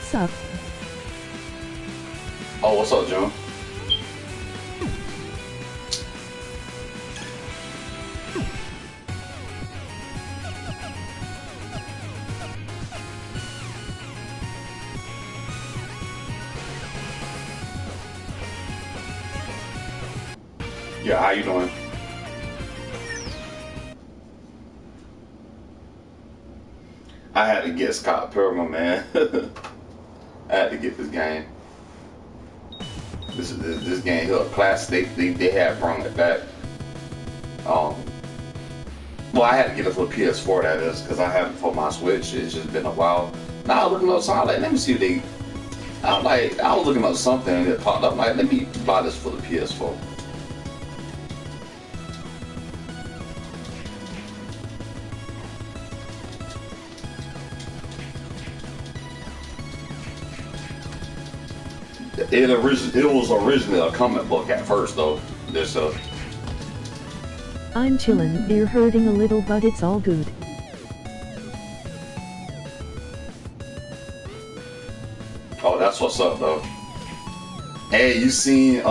Sup? Oh, what's up, John? Yeah, how you doing? I had to get Scott Pilgrim, man. I had to get this game. This game here, classic. They have brought it back. Well, I had to get it for the PS4, that is, because I haven't for my Switch. It's just been a while. Now I'm looking up something, like, let me see if they. I was looking up something and it popped up. I'm like, let me buy this for the PS4. It was originally a comic book at first, though. This I'm chillin', ear hurting a little but it's all good. Oh, that's what's up, though. Hey, you seen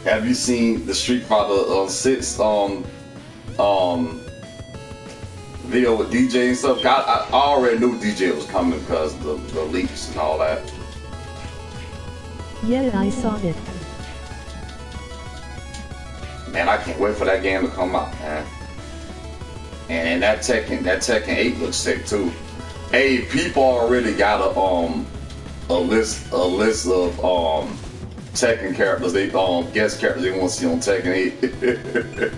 have you seen the Street Fighter 6 video with DJ and stuff? I already knew DJ was coming because of the leaks and all that. Yeah, I saw it. Man, I can't wait for that game to come out, man. And that Tekken 8 looks sick too. Hey, people already got a list of Tekken characters they guest characters they want to see on Tekken 8.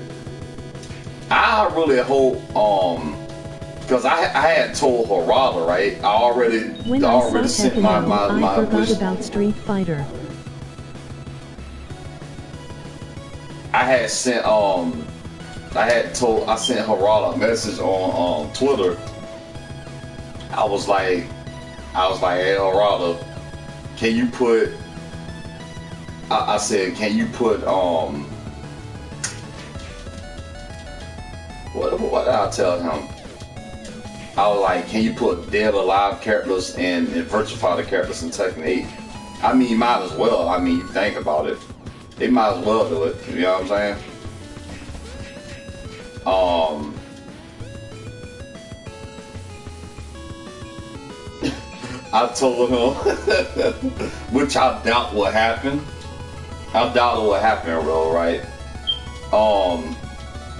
I really hope because I had told Harada, right? I already sent my I forgot wish. about Street Fighter. I sent Harada a message on Twitter. I was like, hey Harada, can you put? I said, can you put what did I tell him? I was like, can you put dead or alive characters and virtual fighter characters in Tekken 8? I mean, you might as well. I mean, you think about it. They might as well do it. You know what I'm saying? I told him, which I doubt will happen. I doubt it will happen, bro, right?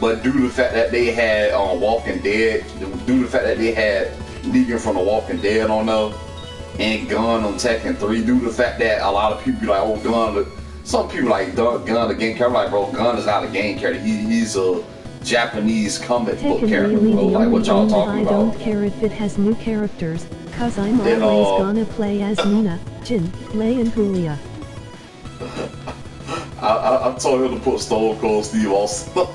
But due to the fact that they had Walking Dead, due to the fact that they had Negan from The Walking Dead on there, and Gun on Tekken 3, due to the fact that a lot of people be like, oh, Gun, some people like Gun, a game character, like, bro, Gun is not a game character. He's a Japanese comic book character, really bro. Like, what y'all talking about? I don't care if it has new characters, cause I'm always gonna play as Nina, Jin, Lei, and Julia. I told him to put Stone Cold Steve Austin.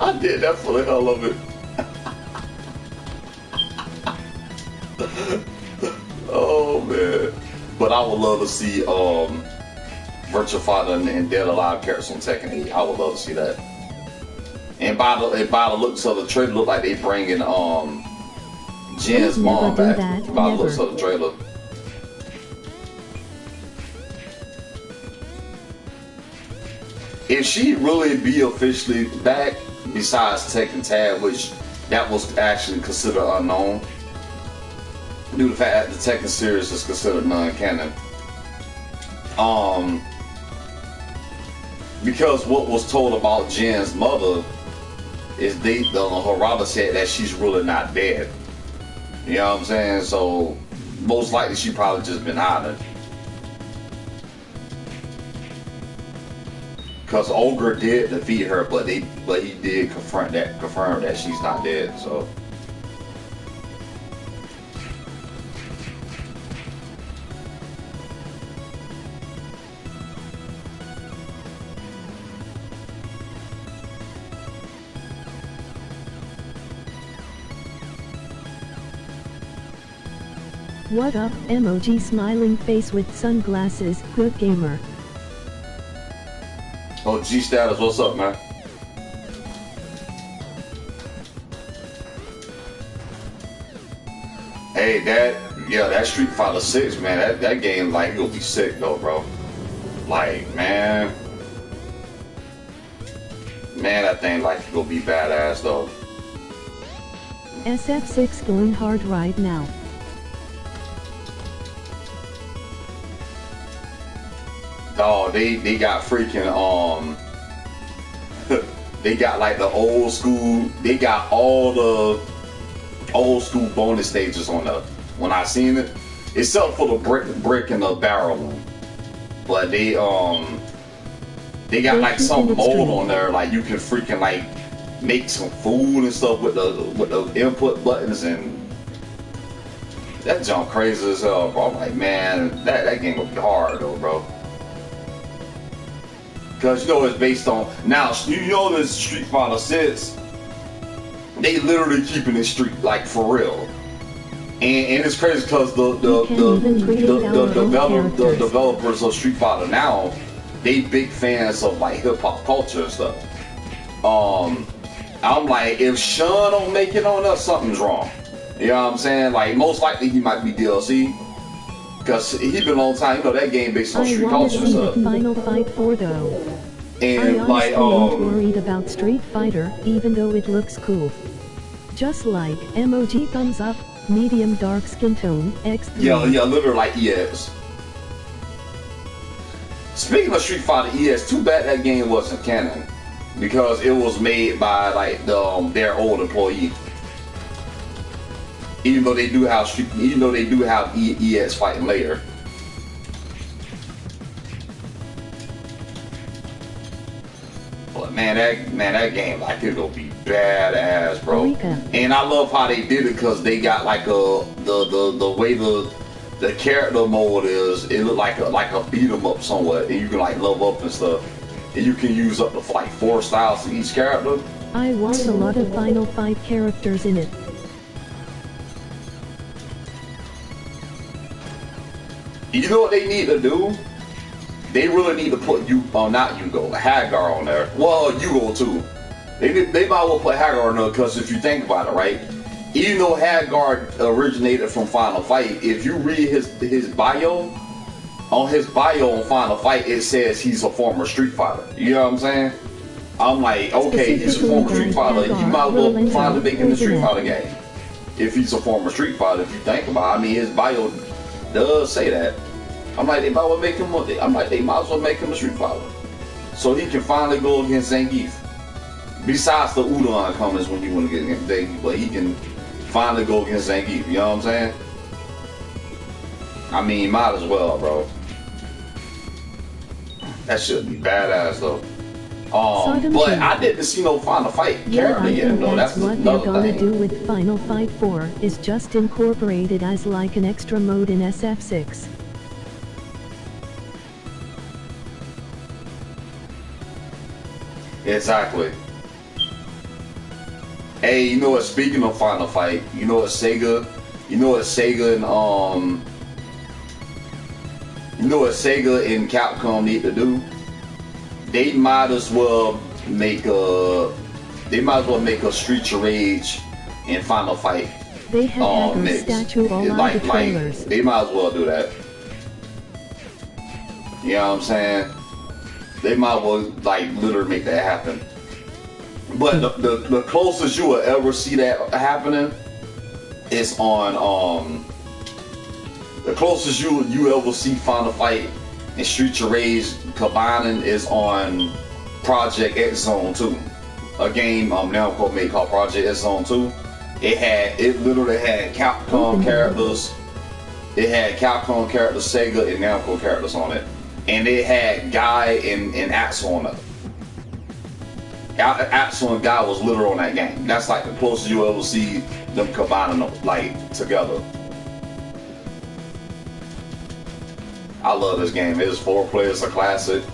I did that for the hell of it. Oh man. But I would love to see Virtua Fighter and Dead Alive characters on Tekken 8. I would love to see that. And by the looks of the trailer, look like they bringing Jen's mom back. By the looks of the trailer. If she really be officially back, besides Tekken Tag, which that was actually considered unknown, due to the fact that the Tekken series is considered non-canon. Because what was told about Jen's mother is the Harada said that she's really not dead. You know what I'm saying? So most likely she probably just been hiding. Cause Ogre did defeat her, but he did confirm that she's not dead. So. What up, emoji smiling face with sunglasses, good gamer. Oh, G Status, what's up, man? Hey, that Street Fighter 6, man, that game, like, it'll be sick, though, bro. Like, man, that thing, like, it'll be badass, though. SF6 going hard right now. Oh, they got freaking, they got like the old school, they got all the old school bonus stages on the, when I seen it, except for the brick and the barrel one. But they got like some mode on there, like you can freaking like make some food and stuff with the input buttons, and that jump crazy as hell, bro. I'm like, man, that game will be hard though, bro. Cause you know it's based on, now you know this Street Fighter 6, they literally keeping it street like for real, and it's crazy because the developers of Street Fighter now, they big fans of like hip hop culture and stuff. I'm like, if Sean don't make it on us, something's wrong. You know what I'm saying? Like most likely he might be DLC. Because he been a long time, you know, that game based on street culture and stuff. Final Fight 4 though. And I like, ain't worried about Street Fighter, even though it looks cool. Just like emoji thumbs up, medium dark skin tone, X3. Yeah, literally like ES. Speaking of Street Fighter ES, too bad that game wasn't canon, because it was made by like their old employee. Even though they do have ES fighting later. But man, that game, like, it'll be badass, bro. And I love how they did it, because they got like the way the character mode is, it look like a beat 'em up somewhat, and you can like level up and stuff, and you can use up to like 4 styles to each character. I want a lot of Final Fight characters in it. You know what they need to do? They really need to put not Yugo, Hagar on there. Well, Yugo too. They might as well put Hagar on there, because if you think about it, right? Even though Hagar originated from Final Fight, if you read his bio, on his bio on Final Fight, it says he's a former Street Fighter. You know what I'm saying? I'm like, okay, he's a former Street Fighter. You might as well finally make him the Street Fighter game. If he's a former Street Fighter, if you think about it, I mean, his bio does say that. I'm like, they might as well make him a Street Fighter, so he can finally go against Zangief. Besides the Udon comments when you want to get against Zangief, but he can finally go against Zangief. You know what I'm saying? I mean, might as well, bro. That should be badass though. But I didn't see no Final Fight character yet. No, that's what they're gonna do with Final Fight 4, is just incorporate it as like an extra mode in SF6. Exactly. Hey, you know what? Speaking of Final Fight, you know what Sega and Capcom need to do? They might as well make a Streets of Rage and Final Fight. They have Hagar's statue all on the trailers. They might as well do that. You know what I'm saying? They might as well like literally make that happen. But the closest you will ever see that happening is on the closest you ever see Final Fight and Streets of Rage combining is on Project X Zone 2, a game now made called Project X Zone 2. It literally had Capcom characters. It had Capcom characters, Sega, and Namco characters on it, and it had Guy and Axel on it. Axel and Guy was literal on that game. That's like the closest you ever see them combining them like together. I love this game. It is 4 players, a classic.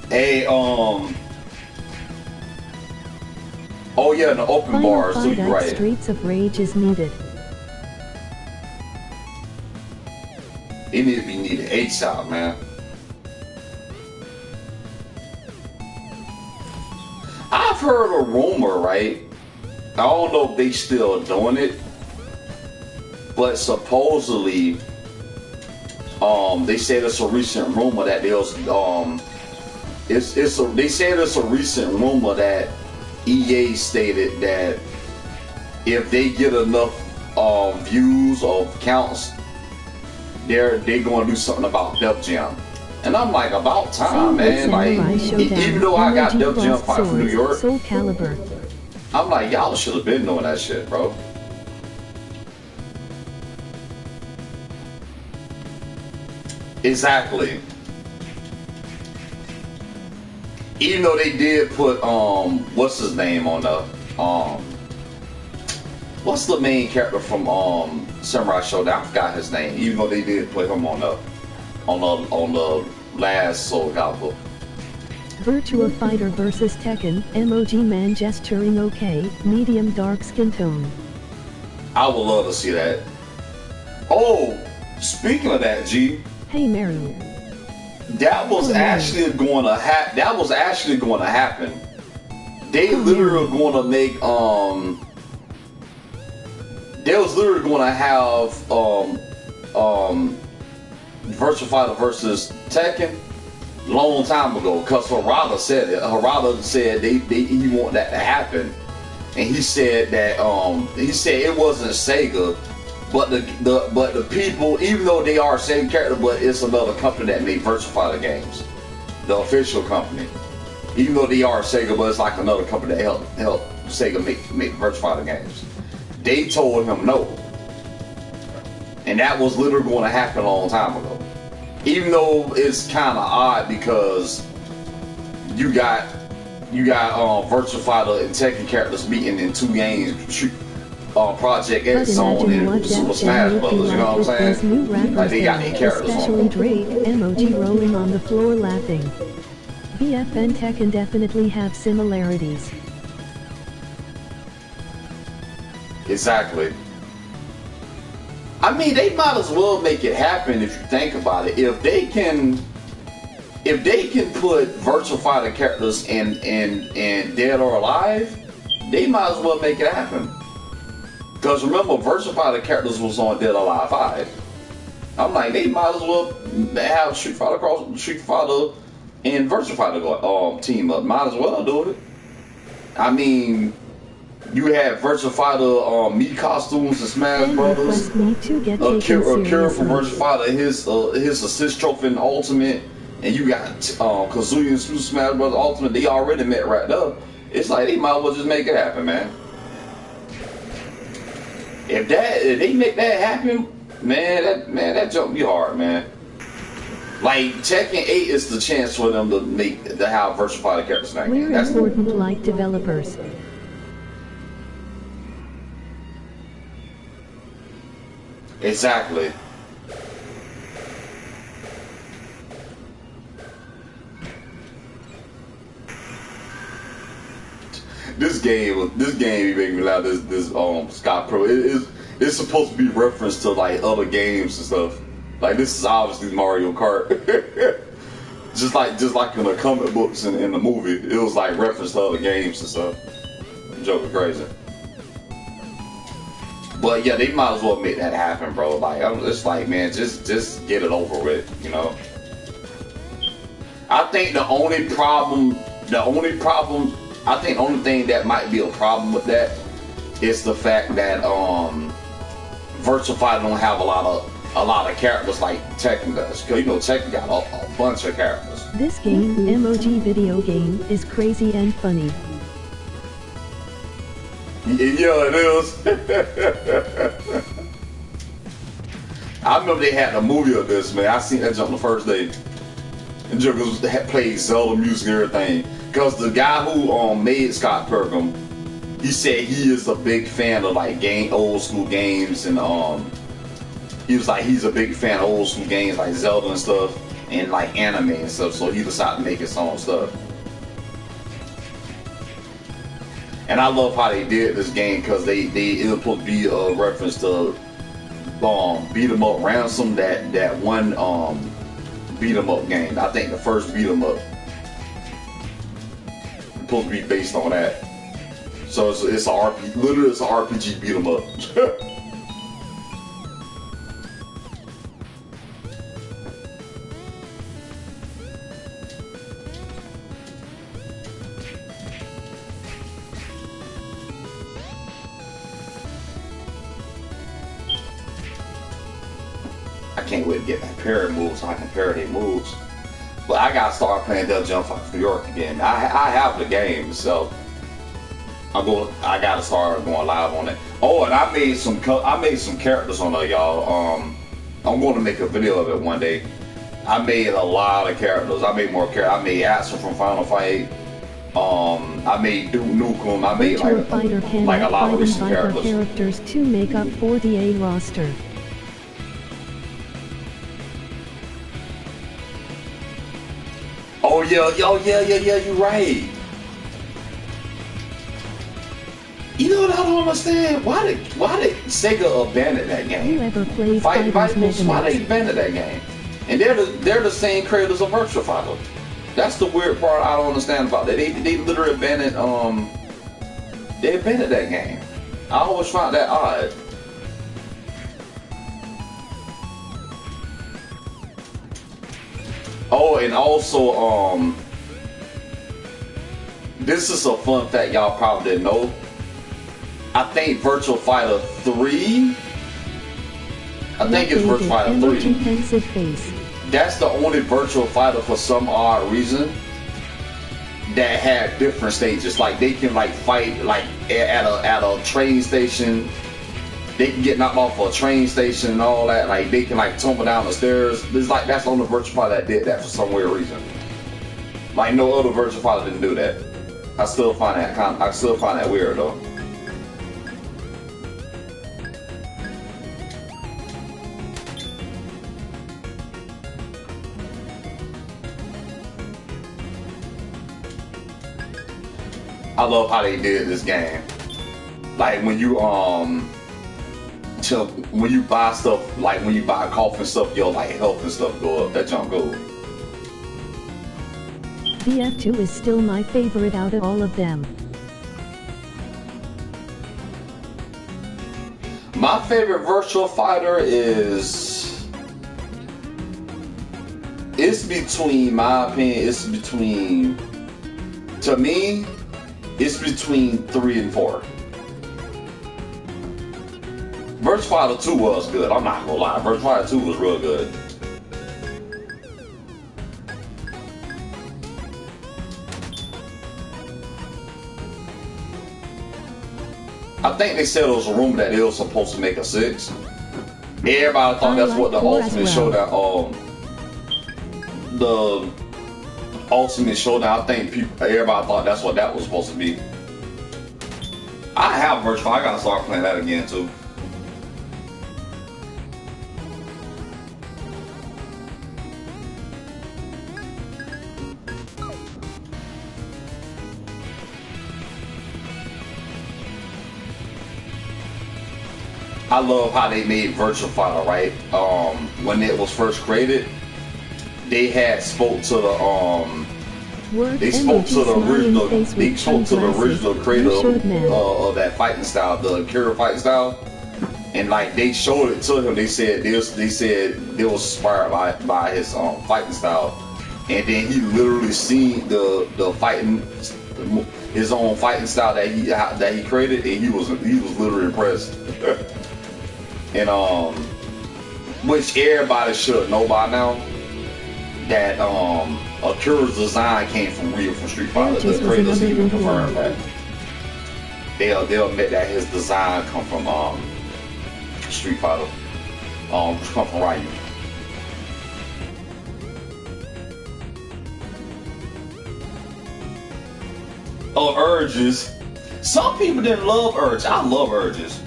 Hey, oh yeah, the open Final bars, fight you're at right. Streets of Rage is needed. It need to be needed ASAP, man. I've heard a rumor, right? I don't know if they still doing it, but supposedly, they said it's a recent rumor that there's, they said it's a recent rumor that EA stated that if they get enough views or counts, they're going to do something about Def Jam. And I'm like, about time, man. Like, even though I got Def Jam Fight from New York, Soul Calibur. I'm like, y'all should have been doing that shit, bro. Exactly. Even though they did put what's his name on the what's the main character from Samurai Showdown? I forgot his name. Even though they did put him on the last Soul Calibur. Virtua Fighter vs Tekken, emoji man gesturing okay, medium dark skin tone. I would love to see that. Oh, speaking of that, G. Hey Meru. That was actually going to happen. That was actually going to happen. They literally were going to make They was literally going to have Virtua Fighter versus Tekken long time ago, because Harada said it. Harada said he want that to happen, and he said that it wasn't Sega, but the people, even though they are the same character, but it's another company that made Virtua Fighter games, the official company. Even though they are Sega, but it's like another company that helped Sega make Virtua Fighter games. They told him no, and that was literally going to happen a long time ago. Even though it's kind of odd because you got Virtua Fighter and Tekken characters meeting in 2 games, Project X Zone and Super Smash Brothers. You know what I'm saying? Like they got their characters especially on. Drake, emoji rolling on the floor laughing. VF and Tekken definitely have similarities. Exactly. I mean, they might as well make it happen if you think about it. If they can put Virtua Fighter characters in Dead or Alive, they might as well make it happen. Because remember, Virtua Fighter characters was on Dead or Alive 5. I'm like, they might as well have Street Fighter and Virtua Fighter team up. Might as well do it. I mean, you had Virtua Fighter meat costumes and Smash Brothers. Akira from Virtua Fighter, his assist trophy in Ultimate, and you got Kazuya and Super Smash Brothers Ultimate. They already met right up. It's like they might as well just make it happen, man. If they make that happen, man, that jump be hard, man. Like Tekken 8 is the chance for them to have Virtua Fighter characters in that game. We're important like developers. Exactly. This game you make me laugh. This Scott Pro. It's supposed to be reference to like other games and stuff. Like this is obviously Mario Kart. just like in the comic books and in the movie, it was like reference to other games and stuff. Joking crazy. But yeah, they might as well make that happen, bro. Like it's like, man, just get it over with, you know. I think the only thing that might be a problem with that is the fact that Virtua Fighter don't have a lot of a lot of characters like Tekken does. Cause you know Tekken got a bunch of characters. This game, MOG video game, is crazy and funny. Yeah, it is. I remember they had a movie of this, man. I seen that jump the first day. And Jokers had played Zelda music and everything. Cause the guy who made Scott Pilgrim, he said he is a big fan of like old school games, and he was like he's a big fan of old school games like Zelda and stuff, and like anime and stuff. So he decided to make his own stuff. And I love how they did this game because it was supposed to be a reference to beat 'em up ransom, that one beat 'em up game. I think the first beat 'em up supposed to be based on that. So it's a RPG, literally it's an RPG beat 'em up. I can't wait to get that parry moves so I can parry their moves. But I gotta start playing Devil Jump Fight New York again. I have the game, so I gotta start going live on it. Oh, and I made some characters on there, y'all. I'm going to make a video of it one day. I made a lot of characters. I made more characters. I made Axel from Final Fight. I made Duke Nukem. I made like a lot of recent characters to make up for the A roster. Oh yeah, you're right. You know what I don't understand? Why did Sega abandon that game? Whoever played Fighting Vipers, why they abandoned that game? And they're the same creators of Virtua Fighter. That's the weird part I don't understand about that. They literally abandoned that game. I always find that odd. Oh, and also, this is a fun fact y'all probably didn't know. I think Virtua Fighter 3. I think it's Virtua Fighter 3. That's the only Virtua Fighter for some odd reason that had different stages. Like they can like fight like at a train station. They can get knocked off of a train station and all that. Like they can like tumble down the stairs. That's the only Virtua Fighter that did that for some weird reason. Like no other Virtua Fighter didn't do that. I still find that weird though. I love how they did this game. Like when you buy stuff, like when you buy coffee and stuff, your like health and stuff go up. That junk goes. VF2 is still my favorite out of all of them. My favorite Virtua Fighter is, to me, it's between 3 and 4. Virtua Fighter 2 was good, I'm not gonna lie. Virtua Fighter 2 was real good. I think they said it was a rumor that it was supposed to make a 6. Everybody thought that's what the Ultimate Showdown, the Ultimate Showdown, I think everybody thought that's what that was supposed to be. I have Virtua Fighter, I gotta start playing that again too. I love how they made Virtua Fighter, right? When it was first created, they had spoke to the original creator of that fighting style, the Kira fighting style, and like they showed it to him. They said it was inspired by his fighting style, and then he literally seen the fighting, his own fighting style that he created, and he was literally impressed. And which everybody should know by now, that Akira's design came from Ryu from Street Fighter. The creators even confirmed that. They'll admit that his design come from Street Fighter. Come from Ryu. Oh, Urges. Some people didn't love Urges. I love Urges.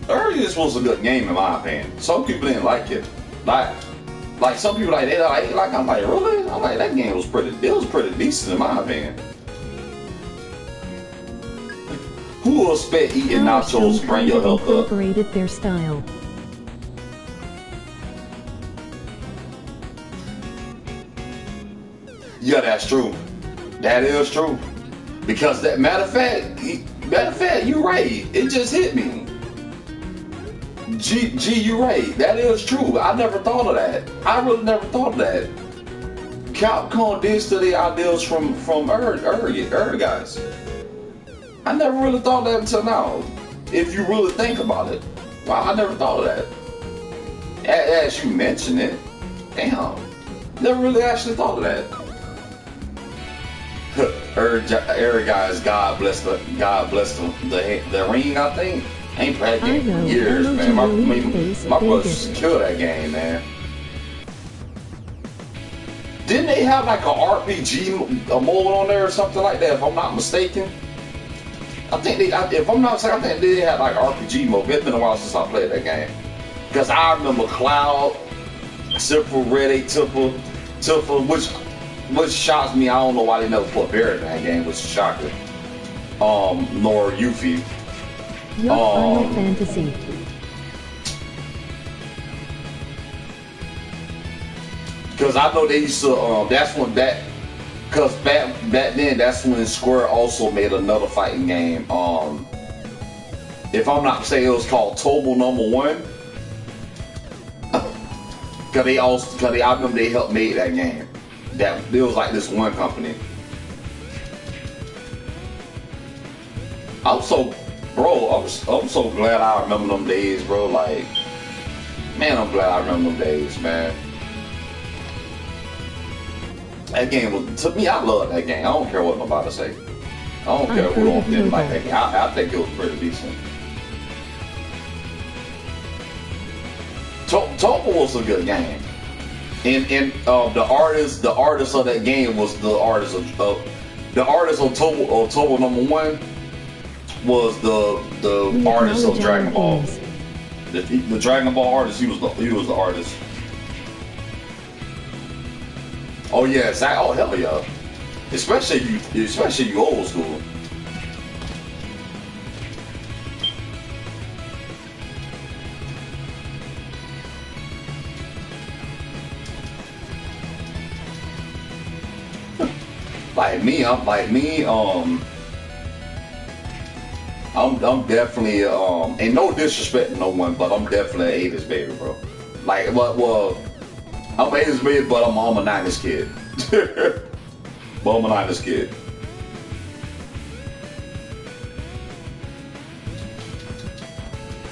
Urges was a good game in my opinion. Some people didn't like it. Like some people like they like. I'm like, really? I'm like, that game was pretty. It was pretty decent in my opinion. Who will expect eating nachos to bring your health up? Incorporated their style. Yeah, that's true. That is true. Because that matter of fact, you're right. It just hit me. G, you're right. That is true. I never thought of that. I really never thought of that. Capcom did study ideas from guys. I never really thought of that until now. If you really think about it. Wow, I never thought of that. As you mentioned it. Damn. Never really actually thought of that. Guys, God bless the ring, I think. I ain't played that game in years, man. My brothers killed that game, man. Didn't they have like an RPG mode on there or something like that, if I'm not mistaken? I think if I'm not mistaken, I think they had like RPG mode. It's been a while since I played that game. Because I remember Cloud, Simple, Red, Tifa, which shocks me. I don't know why they never put Barrett in that game, which is shocking. Nor Yuffie. Your Final Fantasy. Because I know they used to, that's when because back then, that's when Square also made another fighting game. If I'm not mistaken, it was called Total Number 1. Because I remember they helped make that game. That it was like this one company. I'm so glad I remember them days, bro. Like, man, I'm glad I remember them days, man. That game was, to me, I love that game. I don't care what nobody say. I don't care who didn't like that game. I think it was pretty decent. Topo was a good game. And the artist of that game was the artist of Topo number 1 was the artist of Dragon Ball. The Dragon Ball artist, he was the artist. Oh yeah, oh hell yeah. Especially you old school. I'm definitely and no disrespect to no one, but I'm definitely an 80s baby, bro. Like, well, I'm an 80s baby, but I'm a 90s kid. But I'm a 90s kid.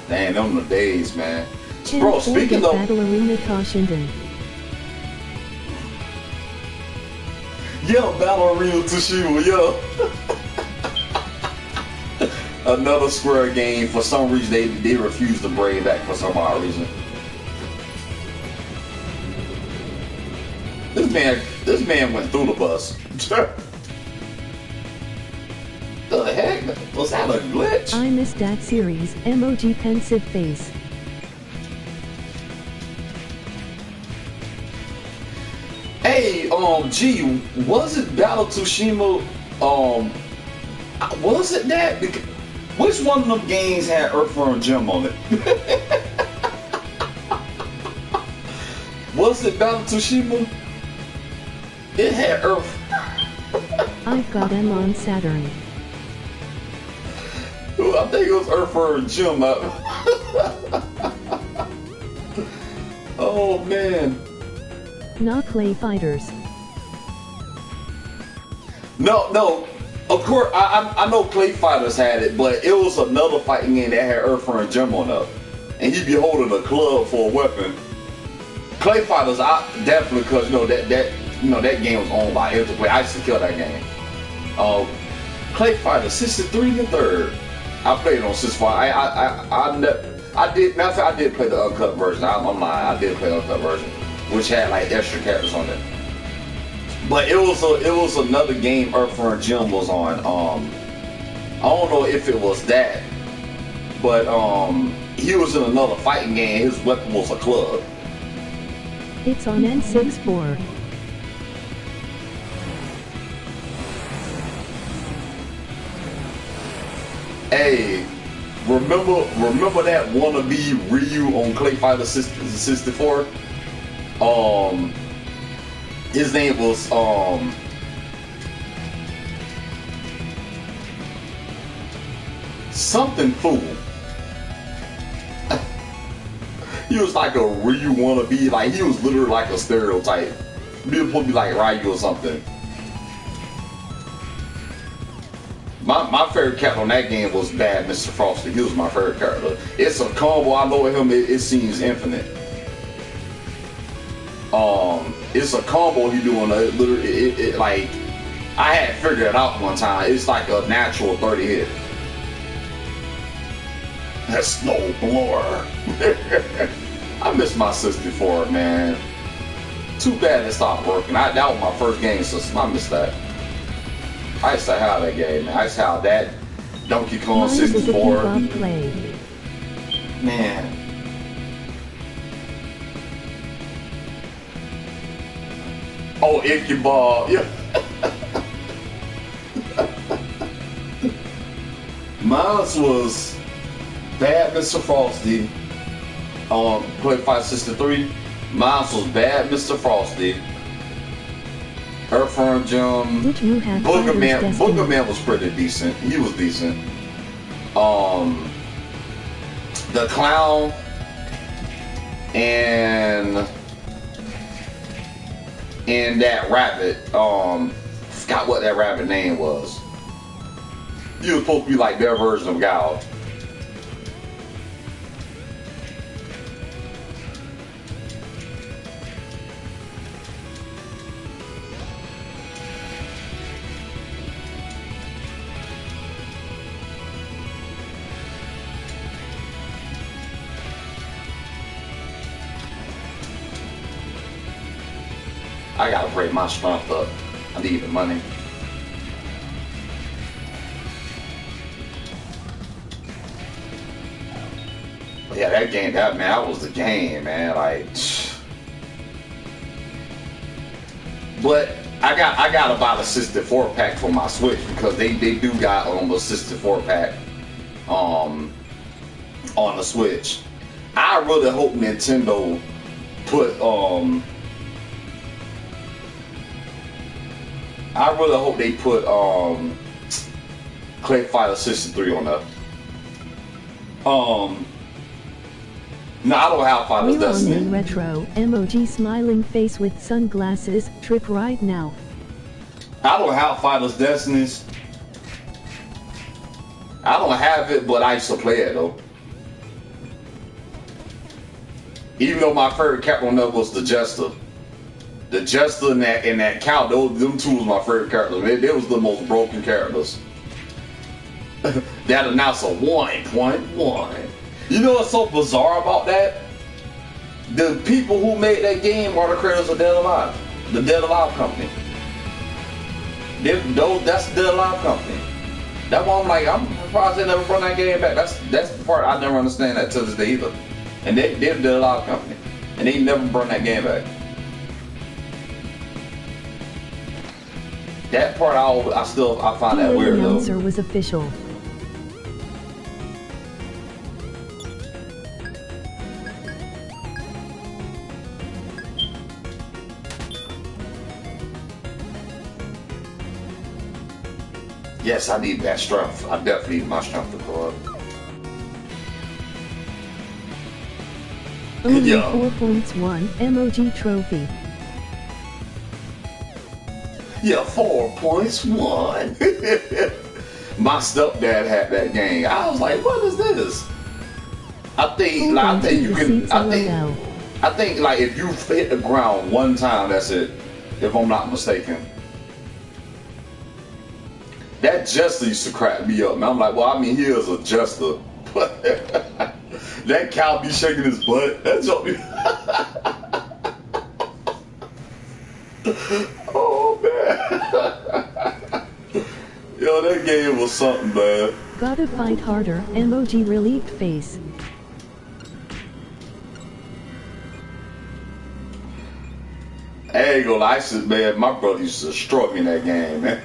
Damn, them the days, man. Bro, speaking of Battle Toshinden. Yeah, Battle Arena Tsushima, yeah. Another Square game. For some reason, they refused to bring it back for some odd reason. This man went through the bus. The heck? Was that a glitch? I missed that series. Emoji pensive face. Hey, G, was it Battle Tsushima? Was it that? Which one of them games had Earthworm Jim on it? Was it Battle Tsushima? It had Earth. I've got them on Saturn. I think it was Earthworm Jim. Oh man. Not Clay Fighters. No. Of course, I know Clay Fighters had it, but it was another fighting game that had Earthworm Jim on up, and he'd be holding a club for a weapon. Clay Fighters, I definitely, cause that game was owned by Interplay. I used to kill that game. Clay Fighters 63 and third. I played on 64. I did play the uncut version. I'm lying. I did play the uncut version, which had like extra characters on it. But it was another game Earthworm Jim was on. I don't know if it was that, but he was in another fighting game. His weapon was a club. It's on N64. Hey, remember that wannabe Ryu on Clay Fighter 64? His name was something fool. He was like a Ryu wannabe, like he was literally like a stereotype. He was supposed to be like Ryu or something. My favorite character on that game was Bad Mr. Frosty. He was my favorite character. It's a combo. I know with him, it seems infinite. It's a combo he doing. Literally, like I had figured it out one time. It's like a natural 30 hit. That snow blower. I miss my 64, man. Too bad it stopped working. That was my first game system. I miss that. I used to have that game, man. I used to have that Donkey Kong 64. Man. Oh, Icky Ball. Yeah. Mine was Bad Mr. Frosty on Play 563. Mine was Bad Mr. Frosty. Earthworm Jim. Booger Man was pretty decent. He was decent. The Clown and that rabbit. Forgot what that rabbit name was. He was supposed to be like their version of Gal. I gotta break my strength up. I need the money. But yeah, that game, that was the game, man. Like, but I gotta buy the 64 pack for my Switch because they do got a 64 pack on the Switch. I really hope Nintendo put I really hope they put Clay Fighter 63 on that. No, I don't have Fighters Destiny. Retro emoji smiling face with sunglasses. Trip right now. I don't have Fighters Destinies. I don't have it, but I used to play it though. Even though my favorite character on that was the Jester. The Jester and that cow, them two was my favorite characters. They was the most broken characters. That announcer 1.1. You know what's so bizarre about that? The people who made that game are the creators of Dead Alive. The Dead Alive company. That's the Dead Alive company. That's why I'm like, I'm surprised they never brought that game back. That's the part I never understand that to this day either. And they're the Dead Alive company. And they never brought that game back. That part I find that weird though. The announcer was official. Yes, I need that strength. I definitely need my strength to go up. Only 4 points, 1 emoji trophy. Yeah, 4 points, 1. My stepdad had that game. I was like, what is this? I think you can. I think like if you hit the ground one time, that's it. If I'm not mistaken. That Jester used to crack me up, man. I'm like, well, I mean, he is a Jester. But that cow be shaking his butt. That joke me. Oh, man. Yo, that game was something, man. Gotta fight harder, emoji relieved face. I ain't gonna lie, man, my brother used to destroy me in that game, man.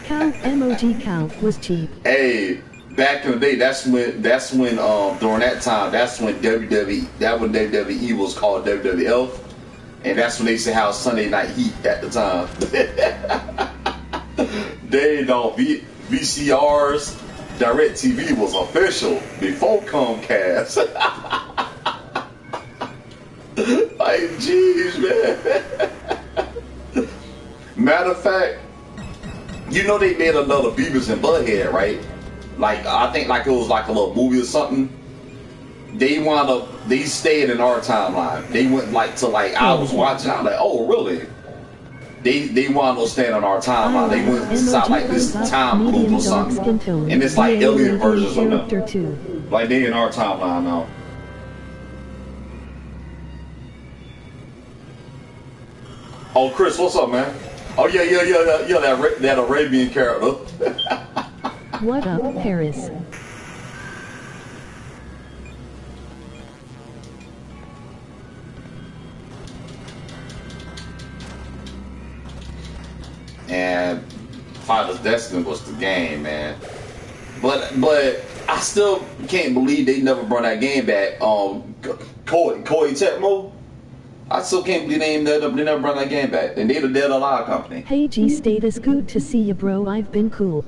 Count emoji count was cheap. Hey, back in the day, that's when during that time, that's when WWE was called WWF, and that's when they used to have Sunday Night Heat at the time. They know VCRs, DirecTV was official before Comcast. Like, jeez, man. Matter of fact, you know they made another Beavis and Butthead, right? Like, I think like it was like a little movie or something. They stayed in our timeline. They went like to like, I was watching, I'm like, oh, really? They wound up staying on our timeline. They went inside like this time loop or something. And it's like alien versions of them. Like they in our timeline now. Oh, Chris, what's up, man? Oh, yeah, that Arabian character. What up, Paris? And Father's Destiny was the game, man. But I still can't believe they never brought that game back. Koei Tecmo. I still can't believe they never brought that game back. And they're the Dead Alive company. Hey G Status, good to see you, bro. I've been cool.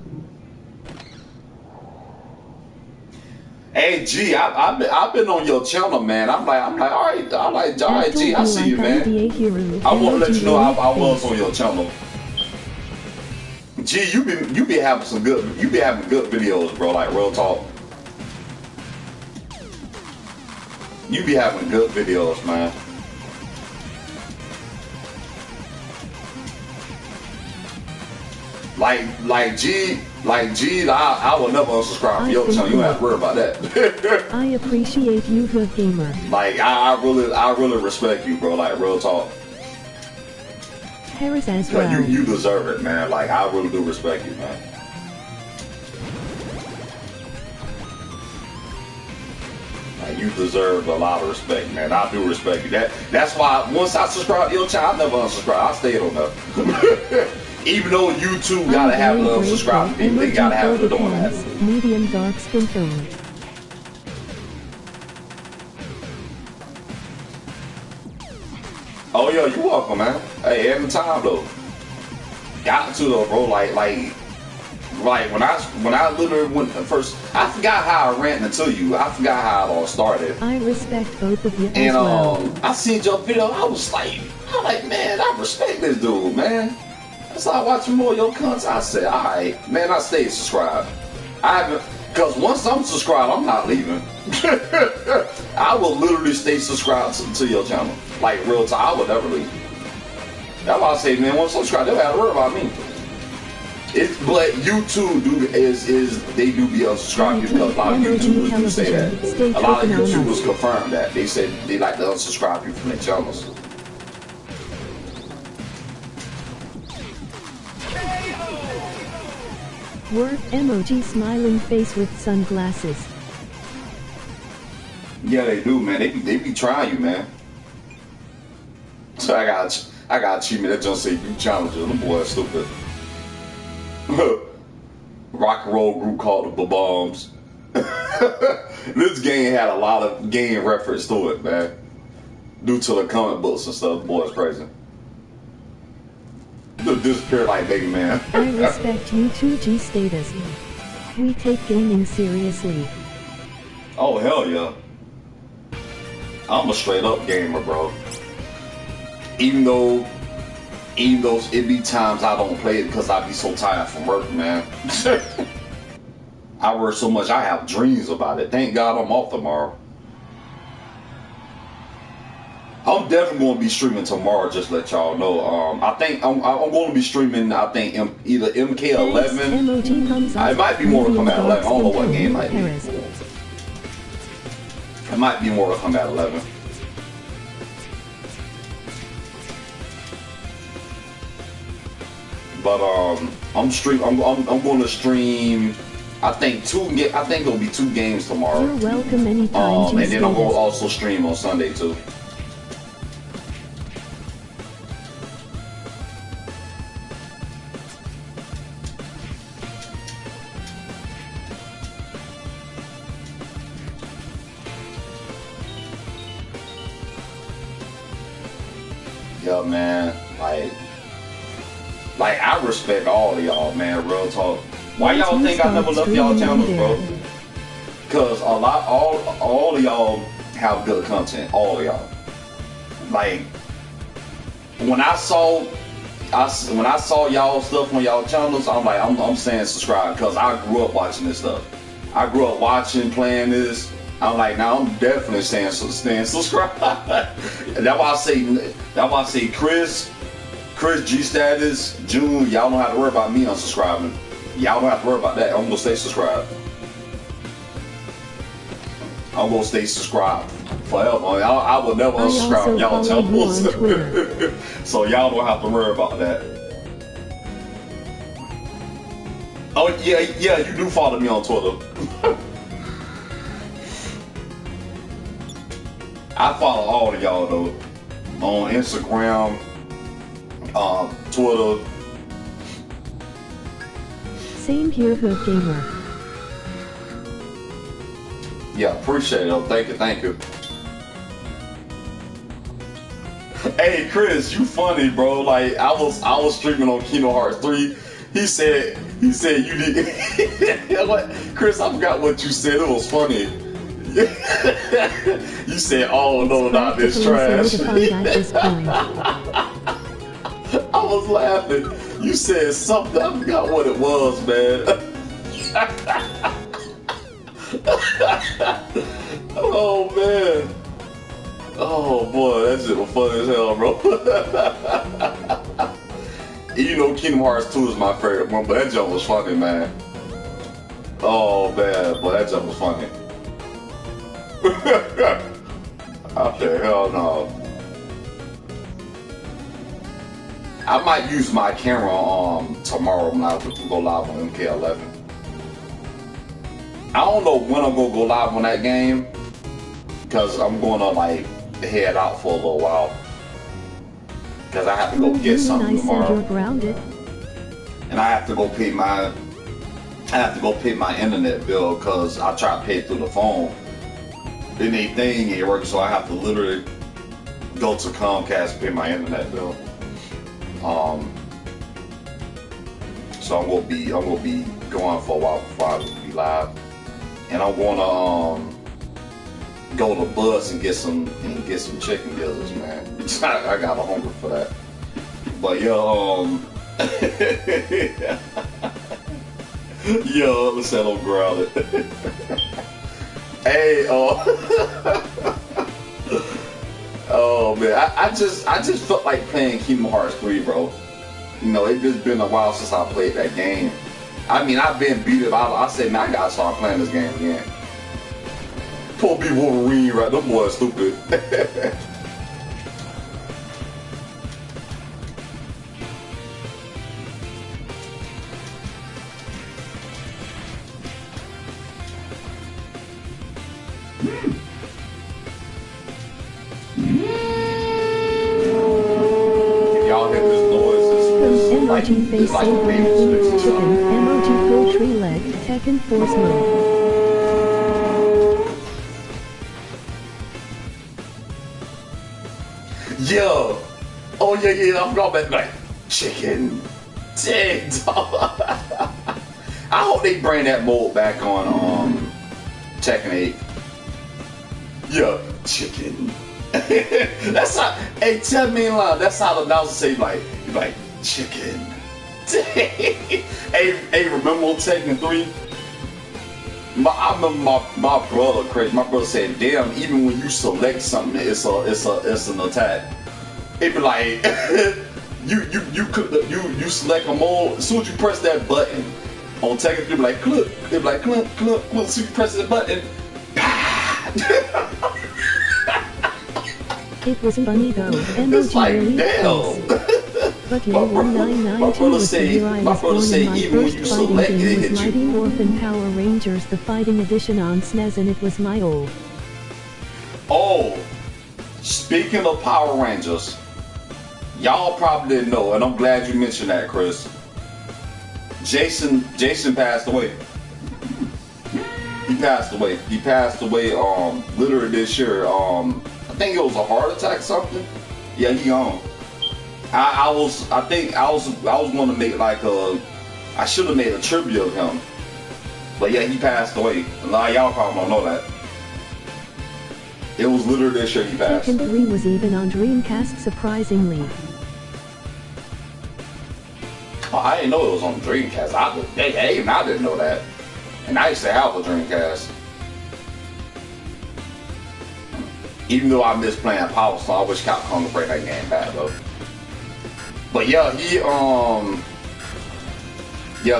Hey G, I've been on your channel, man. I'm like, all right, G, I see you, man. I want to let you know I was on your channel. G, you be having good videos, bro. Like real talk. You be having good videos, man. Like G, I will never unsubscribe from your channel. You don't have to worry about that. I appreciate you, good gamer. Like I really respect you, bro. Like real talk. Paris as well. You deserve it, man. Like I really do respect you, man. Like you deserve a lot of respect, man. I do respect you. That's why once I subscribe to your channel, I never unsubscribe. I stayed on that. Even though YouTube gotta have the unsubscribe people, they gotta have the doing that. Medium dark skin tone. Oh yeah, you welcome, man. Hey, every time though. Got to though, bro. Like when I literally went first, I forgot how I ran into you. I forgot how it all started. I respect both of you and, as well. I seen your video. I'm like, man, I respect this dude, man. So I watch more of your content. I said, all right, man. I stay subscribed. Because once I'm subscribed, I'm not leaving. I will literally stay subscribed to your channel. Like real time, I would never leave. That's why I say, man, once I'm subscribed, they don't have to worry about me. But YouTube they do be unsubscribed because a lot of YouTubers do say that. A lot of YouTubers confirm that. They said they like to unsubscribe you from their channels. Word emoji smiling face with sunglasses. Yeah, they do, man. They be trying you, man. So I got achievement that just say do challenges. Them boys stupid. Rock and roll group called the Bombs. This game had a lot of game reference to it, man. Due to the comic books and stuff, the boy's crazy. Disappear like Mega Man. I respect you too, G Status. We take gaming seriously. Oh hell yeah. I'm a straight up gamer, bro. Even though Even though it be times I don't play it because I be so tired from work, man. I work so much, I have dreams about it. Thank God I'm off tomorrow. I'm definitely going to be streaming tomorrow, just to let y'all know. I think I'm going to be streaming, I think, either MK11. It might be Mortal Kombat 11. I don't know what game it might be. It might be Mortal Kombat 11. But I'm going to stream. I think it'll be 2 games tomorrow. You're welcome anytime. And then I'm going to also stream on Sunday too. Yeah, man. Like I respect all of y'all, man. Real talk. Why y'all think I never left y'all channels, bro? Cause all of y'all have good content. All of y'all. Like when I saw y'all stuff on y'all channels, I'm like, I'm saying subscribe, cause I grew up watching this stuff. I grew up watching, playing this. I'm like, now I'm definitely saying subscribe. That's why I say Chris, G Status, June, y'all don't have to worry about me unsubscribing. Y'all don't have to worry about that. I'm gonna stay subscribed. I'm gonna stay subscribed forever. I will never unsubscribe y'all channels. So y'all don't have to worry about that. Oh yeah, you do follow me on Twitter. I follow all of y'all though. On Instagram, Twitter. Same here, Hood Gamer. Yeah, appreciate it. Thank you. Hey Chris, you funny, bro. Like I was streaming on Kingdom Hearts 3. He said you did. What? Chris, I forgot what you said. It was funny. You said, "Oh no, not this trash." I was laughing. You said something. I forgot what it was, man. Oh man. Oh boy, that shit was funny as hell, bro. You know, Kingdom Hearts 2 is my favorite one, but that joke was funny, man. Oh man, boy, that joke was funny. I said, hell no. I might use my camera tomorrow when I go live on MK11. I don't know when I'm gonna go live on that game, because I'm gonna like head out for a little while. Because I have to go get something tomorrow. And I have to go pay my internet bill, because I try to pay it through the phone. Then they thing ain't working, so I have to literally go to Comcast and pay my internet bill. So I'm gonna be going for a while before I be live, and I'm gonna go to Buzz and get some chicken gizzards, man. I got a hunger for that. But yeah, yo, let's say I'm grounded. Hey, oh man, I just felt like playing Kingdom Hearts 3, bro. You know, it's just been a while since I played that game. I mean, I've been beat up. I said, man, I gotta start playing this game again. Poor B Wolverine, right? Them boys stupid. Face chicken, emoji poultry leg, Tekken Force mode. Yo! Oh yeah, I forgot about like chicken. Dang, dog. I hope they bring that mode back on Tekken 8. Yeah, chicken. That's how. Hey, tell me in line. That's how the announcer say like chicken. hey, remember on Tekken 3? I remember my brother crazy. My brother said, "Damn, even when you select something, it's an attack." It be like you select a mode. As soon as you press that button on Tekken 3, be like click. It be like click. As soon as you press the button, it was funny though. It's like really damn. But year 1992 was the year I was born, and my first fighting game was Mighty Morphin Power Rangers, the fighting edition on SNES, and it was my old. Oh, speaking of Power Rangers, y'all probably didn't know, and I'm glad you mentioned that, Chris. Jason passed away. He passed away. He passed away literally this year. I think it was a heart attack or something. Yeah, he gone. I was going to make I should have made a tribute of him, but yeah, he passed away. A lot of y'all probably don't know that. It was literally this year he passed. Tekken 3 was even on Dreamcast, surprisingly. Oh, I didn't know it was on Dreamcast. I didn't know that, and I used to have a Dreamcast. Even though I miss playing Power Star, I wish Capcom would bring that game back though. But yeah,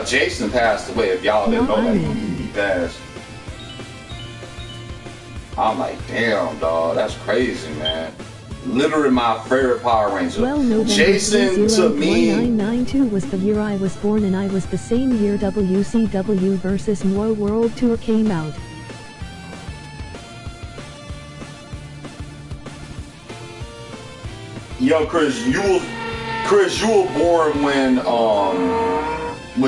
Jason passed away. If y'all didn't know that, he passed. I'm like, damn, dog, that's crazy, man. Literally my favorite Power Ranger. Well, November Jason to me. 1992 was the year I was born, and I was the same year WCW vs. MWO World Tour came out. Yo, Chris, you were born when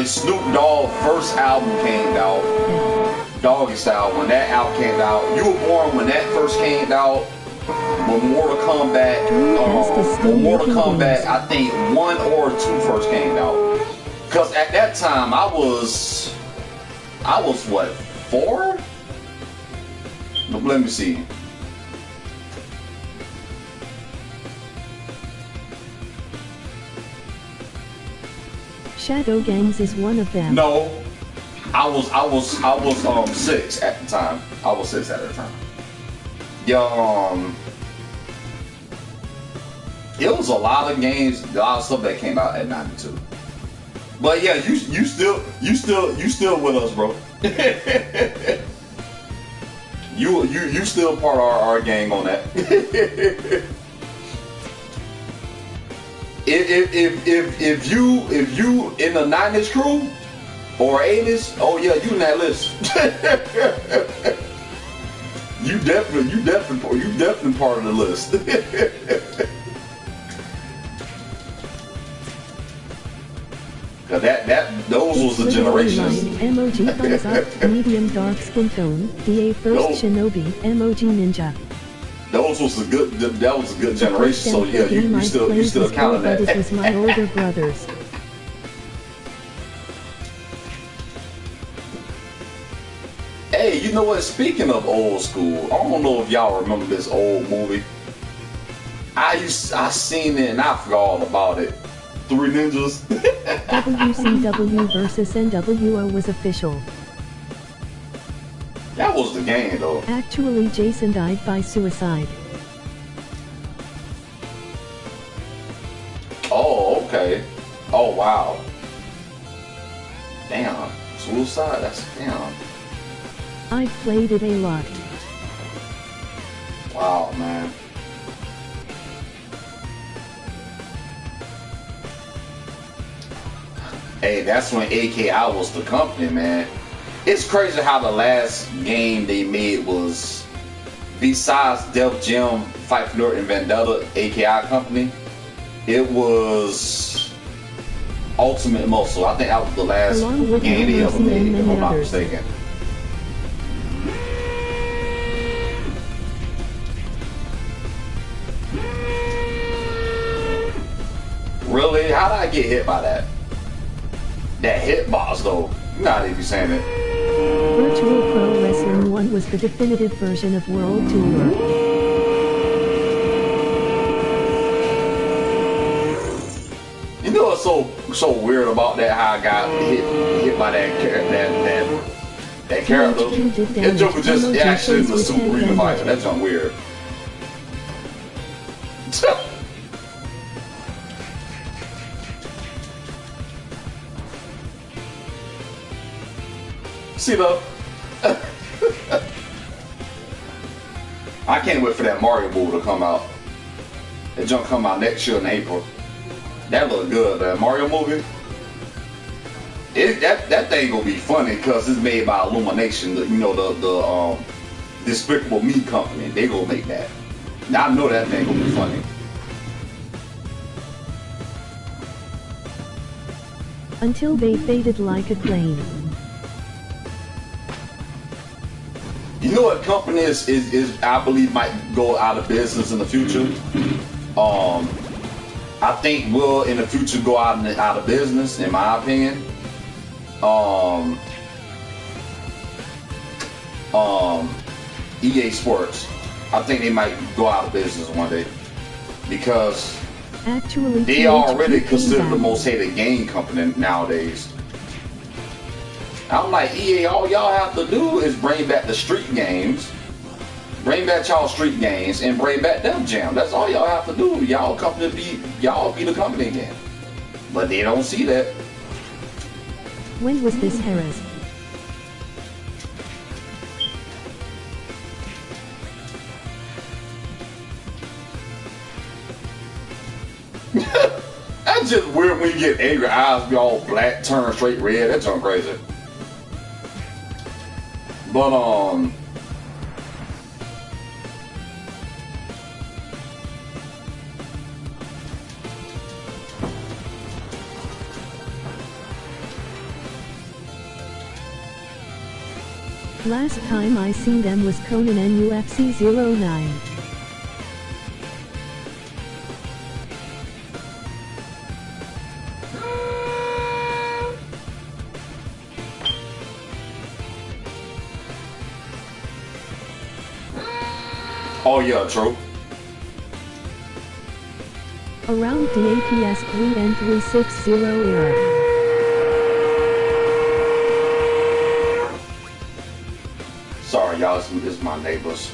Snoop Dogg first album came out, Doggy Style. When that album came out, you were born when that first came out. When Mortal Kombat, I think 1 or 2 first came out. Cause at that time I was what, 4? Let me see. Shadow Gangs is one of them. No, I was 6 at the time. I was 6 at the time. Yeah, it was a lot of games, a lot of stuff that came out at 92. But yeah, you still with us, bro. you still part of our gang on that. If you in the 90s crew or 80s, oh yeah, you in that list. you definitely part of the list. Cause those was the generations. Emoji thumbs up, medium dark skin tone, DA first Shinobi, emoji ninja. That was a good generation. So yeah, you still count that. It was my older brothers. Hey, you know what? Speaking of old school, I don't know if y'all remember this old movie. I seen it and I forgot all about it. 3 Ninjas. WCW versus NWO was official. That was the game though. Actually, Jason died by suicide. Oh, okay. Oh, wow. Damn. Suicide? That's damn. I've played it a lot. Wow, man. Hey, that's when AKI was the company, man. It's crazy how the last game they made was, besides Def Jam, Fight for North and Vendetta, AKI company, it was Ultimate Muscle. I think that was the last game they ever made, if I'm not mistaken. Really? How did I get hit by that? That hitbox though. You're not even saying it. Virtual Pro Wrestling 1 was the definitive version of World Tour. so weird about that? How I got hit by that character. That joke was just actually in the Super Arena fighter. That junk weird. See though. I can't wait for that Mario movie to come out. That junk come out next year in April. That look good. That Mario movie. That thing gonna be funny because it's made by Illumination. You know the Despicable Me company. They gonna make that. Now I know that thing gonna be funny. Until they faded like a flame. You know what company is I believe might go out of business in the future? I think will in the future go out of business, in my opinion. EA Sports. I think they might go out of business one day because actually they are already considered the most hated game company nowadays. I'm like, EA, all y'all have to do is bring back the street games. Bring back y'all street games and bring back Def Jam. That's all y'all have to do. Y'all be the company again. But they don't see that. When was this, Harris? That's just weird when you get angry, eyes be all black, turn straight red. That's junk crazy. But last time I seen them was Conan and UFC 09. oh yeah, true. Around the APS 3 and 360 era. Sorry, y'all, this is my neighbors.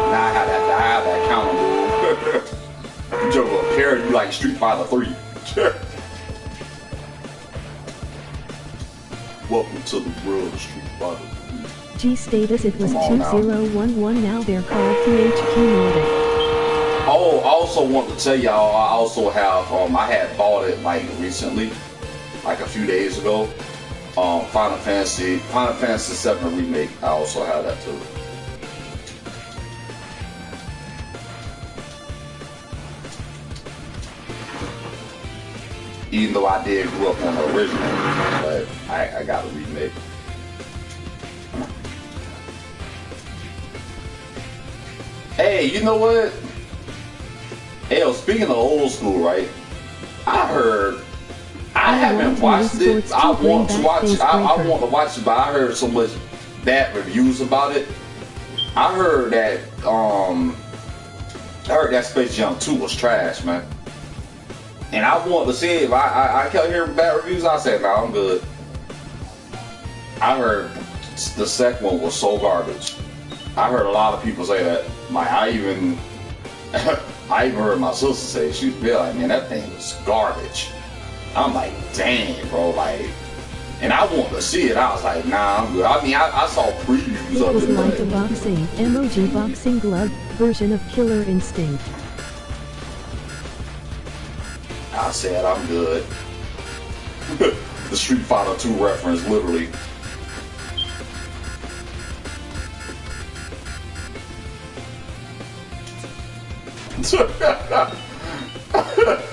Now I have that counter move. Joke will carry you like Street Fighter 3. Welcome to the world of Street Fighter 3. G status it was 2011, now they're called THQ Nordic. Oh, I also want to tell y'all, I also have, I had bought it like recently, like a few days ago. Final Fantasy 7 Remake, I also have that too. Even though I did grow up on the original, but I got a remake. Hey, you know what? Hey, speaking of old school, right? I heard, I haven't watched it. I want to watch it. I want to watch it, but I heard so much bad reviews about it. I heard that Space Jam 2 was trash, man. And I want to see it. If I kept hearing bad reviews, I said, nah, I'm good. I heard the second one was so garbage. I heard a lot of people say that. Like, I even heard my sister say, she'd be like, man, that thing was garbage. I'm like, dang, bro, like, and I want to see it. I was like, nah, I'm good. I mean, I saw previews of it. It was like a boxing, emoji boxing glove version of Killer Instinct. I said, I'm good. The Street Fighter 2 reference, literally.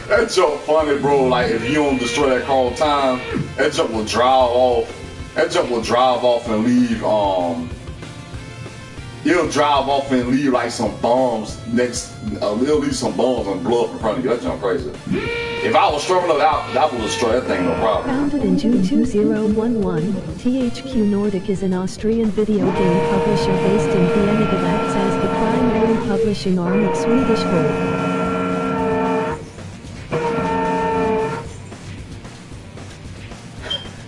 That joke funny, bro. Like, if you don't destroy that car on time, that joke will drive off. That joke will drive off and leave He'll drive off and leave like some bombs next. He'll leave some bombs and blow up in front of you. That's junk crazy. If I was strong enough, I would destroy that thing, no problem. Founded in June 2011, THQ Nordic is an Austrian video game publisher based in Vienna that acts as the primary publishing arm of Swedish Volt.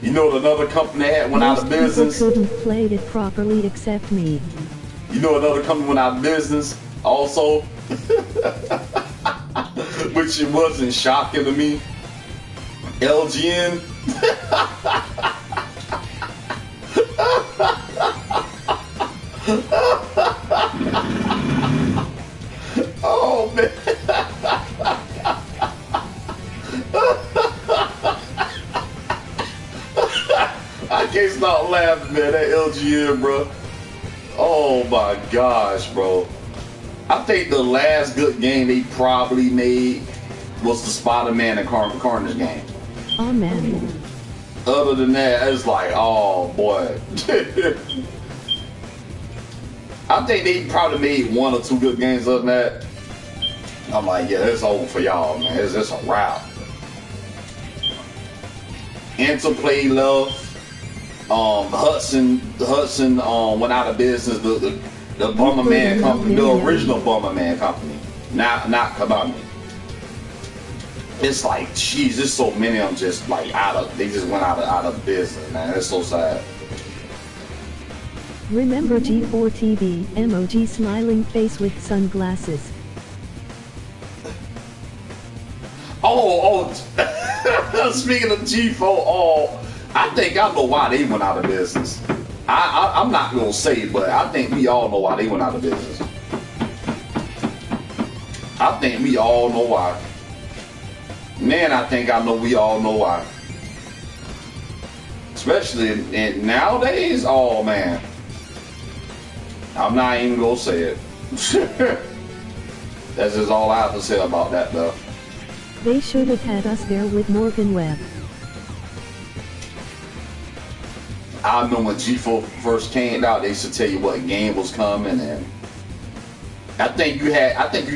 You know another company that went out of business? People couldn't play it properly except me. You know another company went out of business also? Which it wasn't shocking to me. LGN. Oh man. I can't stop laughing, man. That LGN, bro. Oh my gosh, bro. I think the last good game they probably made was the Spider-Man and Carnage game. Oh man. Other than that, it's like, oh boy. I think they probably made 1 or 2 good games other than that. I'm like, yeah, it's over for y'all, man. It's a wrap. Interplay left. Hudson went out of business. The Bomberman company, the original Bomberman company, not Konami. It's like, jeez, there's so many of them just like they just went out of business, man. It's so sad. Remember G4 TV, emoji smiling face with sunglasses. Oh, speaking of G4, I think I know why they went out of business. I'm not gonna say, but I think we all know why they went out of business. I think we all know why. Man, I think I know we all know why. Especially in nowadays, oh man. I'm not even gonna say it. That's just all I have to say about that though. They should have had us there with Morgan Webb. I remember when G4 first came out, they used to tell you what game was coming, and I think you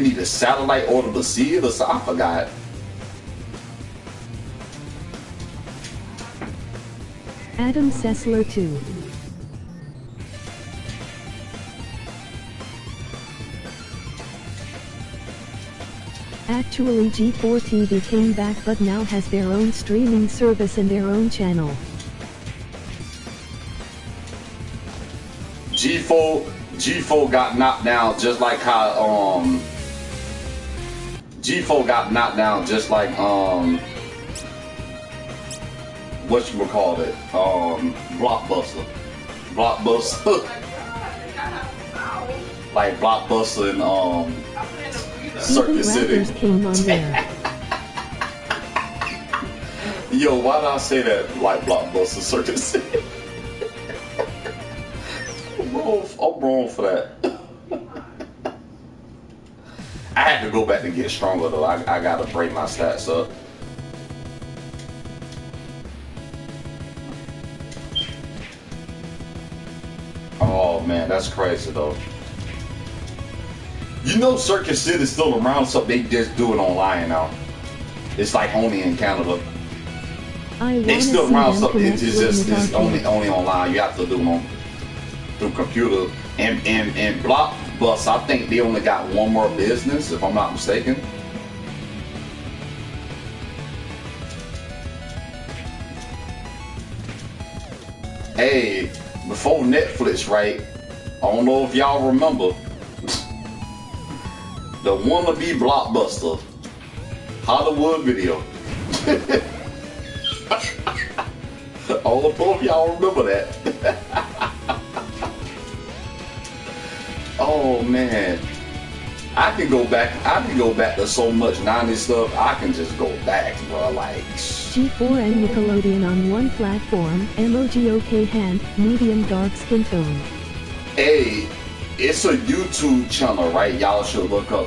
need a satellite order to see it, or so I forgot. Adam Sessler 2. Actually G4 TV came back but now has their own streaming service and their own channel. G4 got knocked down just like how G4 got knocked down just like whatchamacallit, Blockbuster like Blockbuster and Circuit City came on there. Yo, why did I say that? Like Blockbuster, Circuit City. I'm wrong for that. I had to go back and get stronger though. I gotta break my stats up. Oh man, that's crazy though. You know Circuit City's still around, so they just do it online now. It's like only in Canada. They still around, so it's only online. You have to do them through computer. And Blockbuster, I think they only got one more business, if I'm not mistaken. Hey, before Netflix, right? I don't know if y'all remember the wannabe Blockbuster Hollywood Video. I don't know if y'all remember that. Oh man, I can go back to so much 90s stuff. I can just go back, bro. Like G4 and Nickelodeon on one platform. Emoji OK hand, medium dark skin tone. Hey, it's a YouTube channel, right? Y'all should look up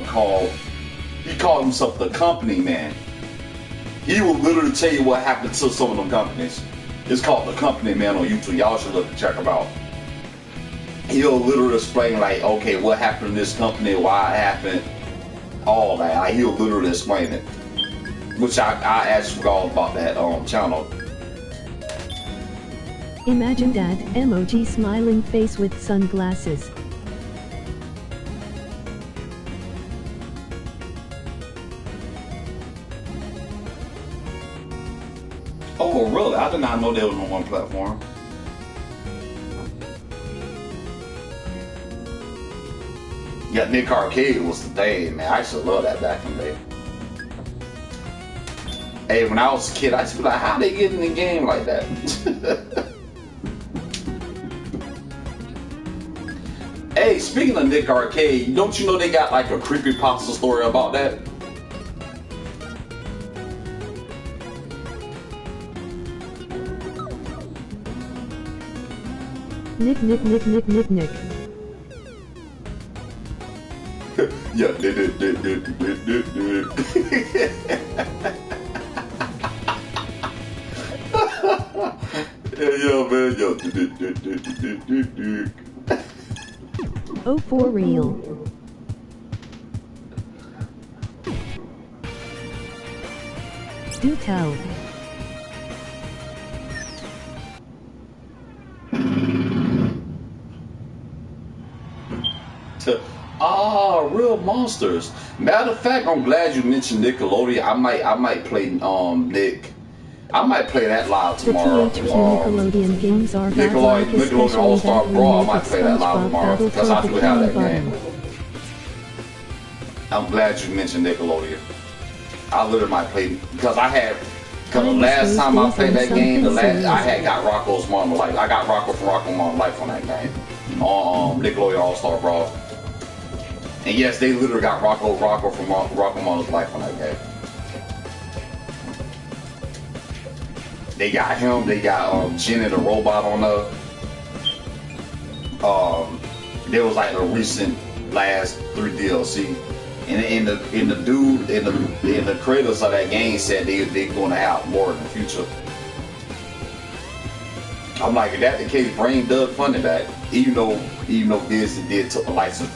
he called himself The Company Man. He will literally tell you what happened to some of them companies. It's called The Company Man on YouTube. Y'all should look and check him out. he'll literally explain like, okay, what happened in this company, why it happened, all that. Like, he'll literally explain it. Which I actually forgot about that channel. Imagine that emoji smiling face with sunglasses. Oh, really? I did not know they was on one platform. Yeah, Nick Arcade was the thing, man. I used to love that back in the day. Hey, when I was a kid, I used to be like, how they get in the game like that? Hey, speaking of Nick Arcade, don't you know they got like a creepypasta story about that? Nick. Yeah, yeah, man, yo. Oh, for real. Do tell. Real monsters. Matter of fact, I'm glad you mentioned Nickelodeon. I might play Nick. I might play that live tomorrow. The Nickelodeon games are Nickelodeon All-Star Brawl. I might play that live tomorrow because I do have that game. I'm glad you mentioned Nickelodeon. I literally might play because I had. Because the last time I played that game, I had got Rocco's Modern Life. I got Rocco from Rocco Modern Life on that game. On Nickelodeon All-Star Brawl. And yes, they literally got Rocco from Rocco Modern Life on that game. They got him. They got Jenny the robot on the. There was like a recent last 3 DLC, and the dude in the creators of that game said they're going to have more in the future. I'm like, if that's the case, bring Doug Funny back. Even though Disney did took a license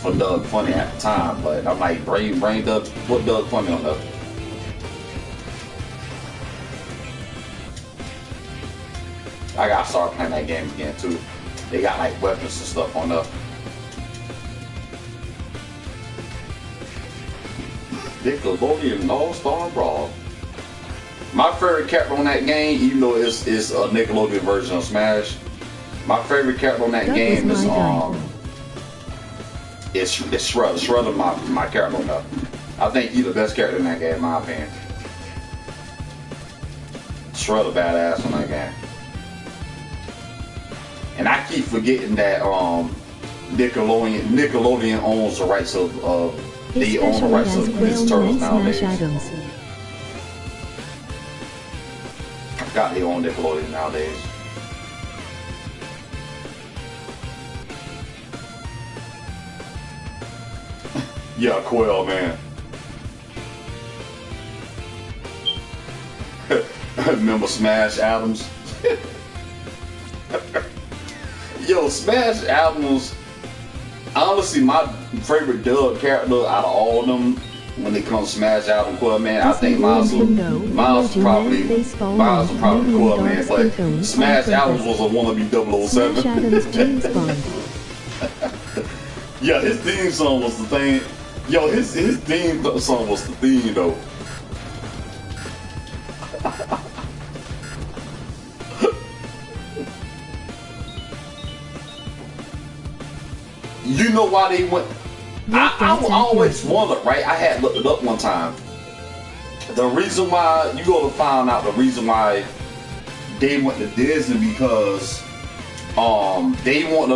for Doug Funny at the time, but I'm like, bring Doug, put Doug Funny on there. I gotta start playing that game again too. They got like weapons and stuff on there. Nickelodeon All-Star Brawl. My favorite character on that game, even though it's a Nickelodeon version of Smash, my favorite character on that game is Shredder. Shredder, my character on that. I think he's the best character in that game, in my opinion. Shredder badass on that game. And I keep forgetting that Nickelodeon owns the rights of they own the rights of Ninja Turtles nowadays. I forgot they own Nickelodeon nowadays. Yeah, Quell, man. Remember Smash Adams? Yo, Smash Adams, honestly, my favorite Doug character out of all of them, when it comes to Smash Adams, Quell, man, I think mine's probably Quell, man, but Smash Adams was a wannabe 007. Yeah, his theme song was the thing. Yo, his theme song was the theme, though. You know why they went? I always wondered, right? I had looked it up one time. The reason why, you go to find out the reason why they went to Disney, because they want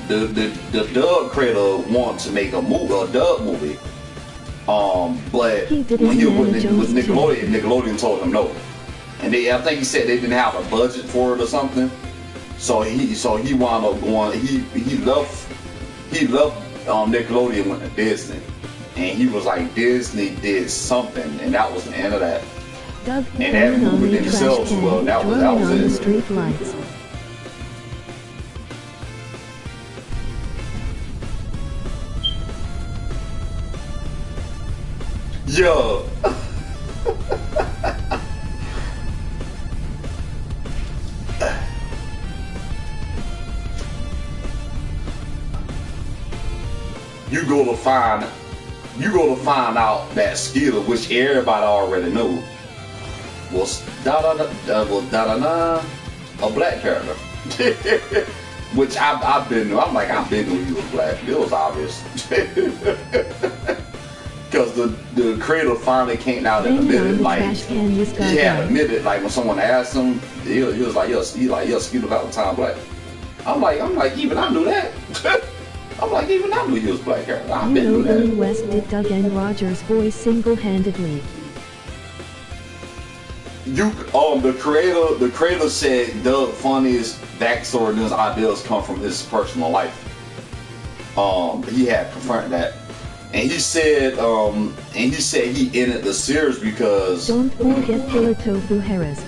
to the Doug creator wanted to make a Doug movie. But when he was with Nickelodeon told him no. And I think he said they didn't have a budget for it or something. So he wound up going, he left Nickelodeon, went to Disney, and he was like, Disney did something, and that was the end of that. And that movie didn't sell too well. That was it. Yo. You go to find out that Skeeter, which everybody already knew, was a black character. Which I've been knew he was black. It was obvious. Because the creator finally came out and admitted, like, he had admitted, like, when someone asked him, he was like, yo, Skeeter Valentine black. I'm like, even I knew that. I'm like, even I knew he was black character. I've been knew that. Billy West did Doug and Roger's voice single-handedly. The creator said Doug Funny's backstory and his ideas come from his personal life. He had confirmed that. And he said he ended the series because don't forget Killer Tofu Harris.